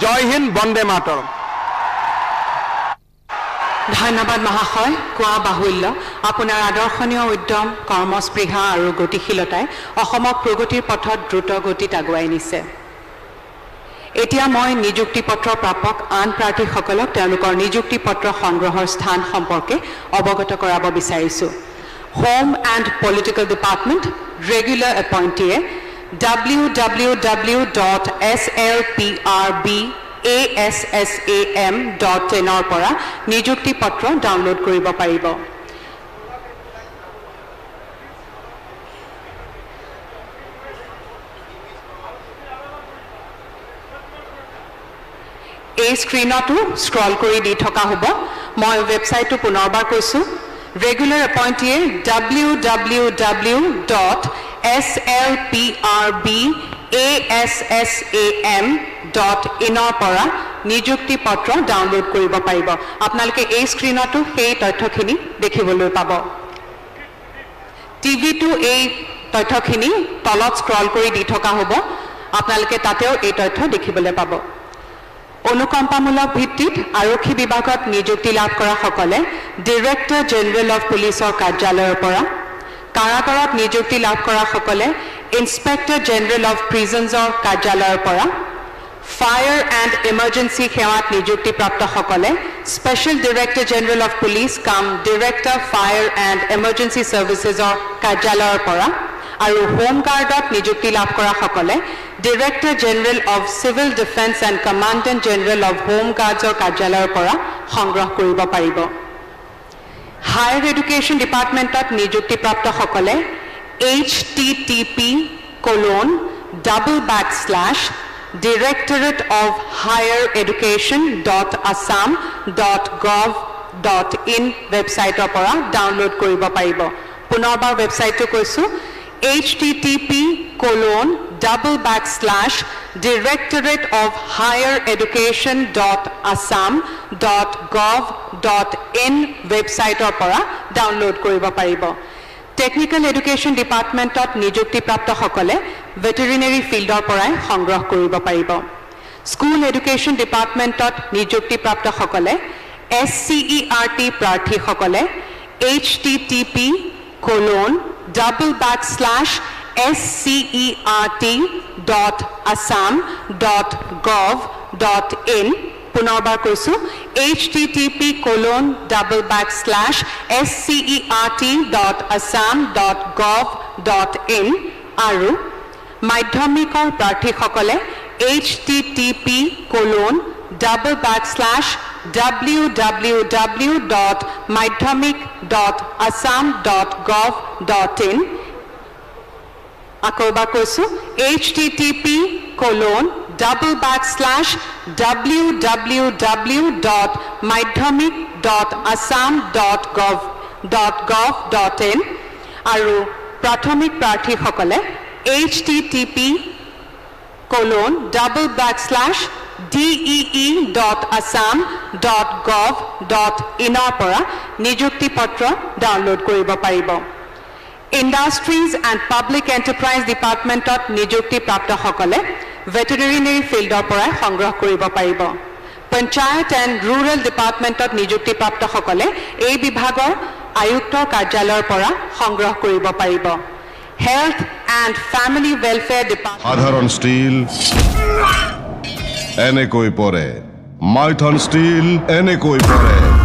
জয় হিন্দ বন্দে মাতৰম ধন্যবাদ মহাশয় কোৱা বাহুল্য আপোনাৰ আদৰ্শনীয় উদ্যম কৰ্মস্পৃহা আৰু গতিশীলতাই অসমক প্ৰগতিৰ পথত দ্ৰুত গতিত আগুৱাই নিছে এতিয়া মই নিযুক্তি পত্ৰ প্ৰাপক আন প্ৰাৰ্থীসকলক তেওঁলোকৰ নিযুক্তি পত্ৰ সংগ্ৰহৰ স্থান সম্পৰ্কে অৱগত কৰাব বিচাৰিছো Home and Political Department regular appointee www.slprbassam.in পৰা নিযুক্তি পত্ৰ ডাউনলোড কৰিব পাৰিব এই স্ক্ৰিনটো স্ক্ৰল কৰি দি থকা হ'ব মই ৱেবছাইটটো পুনৰবাৰ কৈছো regular appointee www.slprbassam.in পৰা নিযুক্তি পত্ৰ ডাউনলোড কৰিব পাৰিব আপোনালোকে এই স্ক্ৰিনটো সেই তথ্যখিনি দেখিবলৈ পাব টিভিটো এই তথ্যখিনি তলত স্ক্ৰল কৰি দি থকা হ'ব আপোনালোকে তাতেও এই তথ্য দেখিবলৈ পাব অনুকম্পামূলক ভিত্তিত আৰক্ষী বিভাগত নিযুক্তি লাভ কৰা সকলে ডাইৰেক্টৰ জেনেৰেল অফ পুলিচৰ কাৰ্যালয়ৰ পৰা কাৰাগাৰত নিযুক্তি লাভ কৰা সকলে ইন্সপেক্টৰ জেনেৰেল অফ প্ৰিজনছৰ কাৰ্যালয়ৰ পৰা ফায়াৰ এণ্ড ইমাৰ্জেন্সি সেৱাত নিযুক্তি প্ৰাপ্ত সকলে special director general of police কাম ডাইৰেক্টৰ ফায়াৰ এণ্ড ইমাৰ্জেন্সি সাৰ্ভিসেছৰ কাৰ্যালয়ৰ পৰা আৰু হোম গাৰ্ডত নিযুক্তি লাভ কৰা সকলে Director General of Civil Defense and Commandant General of Home Guards কাৰ্যালয়ৰ পৰা সংগ্ৰহ কৰিব পাৰিব Higher Education Department নিযুক্তি প্ৰাপ্ত সকলে http://directorate-of-higher-education.assam.gov.in ৱেবছাইটৰ পৰা ডাউনলোড কৰিব পাৰিব পুনৰবাৰ ৱেবছাইটটো কৈছো http://directorate-of-higher-education.assam.gov.in ৱেবছাইটৰ পৰা ডাউনলোড কৰিব পাৰিব টেকনিক্যাল এডুকেশ্যন ডিপাৰ্টমেণ্টত নিযুক্তি প্ৰাপ্ত সকলে ভেটেৰিনাৰী ফিল্ডৰ পৰাই সংগ্ৰহ কৰিব পাৰিব স্কুল এডুকেশ্যন ডিপাৰ্টমেণ্টত নিযুক্তি প্ৰাপ্ত সকলে SCERT প্ৰাৰ্থী সকলে http://scert.assam.gov.in পুনৰবাৰ কৈছো http://scert.assam.gov.in আৰু মাধ্যমিকৰ প্ৰাৰ্থী সকলে http://www.madhyamik.assam.gov.in আকৌবাৰ কৈছো http://www.madhyamik.assam.gov.in আৰু প্ৰাথমিক প্ৰাৰ্থী সকলে http://dee.assam.gov.in পৰা নিযুক্তি পত্ৰ ডাউনলোড কৰিব পাৰিব Industries and Public Enterprise Departmentত নিযুক্তি প্ৰাপ্ত সকলে ভেটেৰিনাৰী ফিল্ডৰ পৰা সংগ্ৰহ কৰিব পাৰিব পঞ্চায়ত এণ্ড ৰুৰেল ডিপাৰ্টমেণ্টত নিযুক্তি প্ৰাপ্ত সকলে এই বিভাগৰ আয়ুক্তৰ কাৰ্যালয়ৰ পৰা সংগ্ৰহ কৰিব পাৰিব health and family welfare department সাধাৰণ ষ্টীল এনেকৈ পৰে মাইথন ষ্টীল এনেকৈ পৰে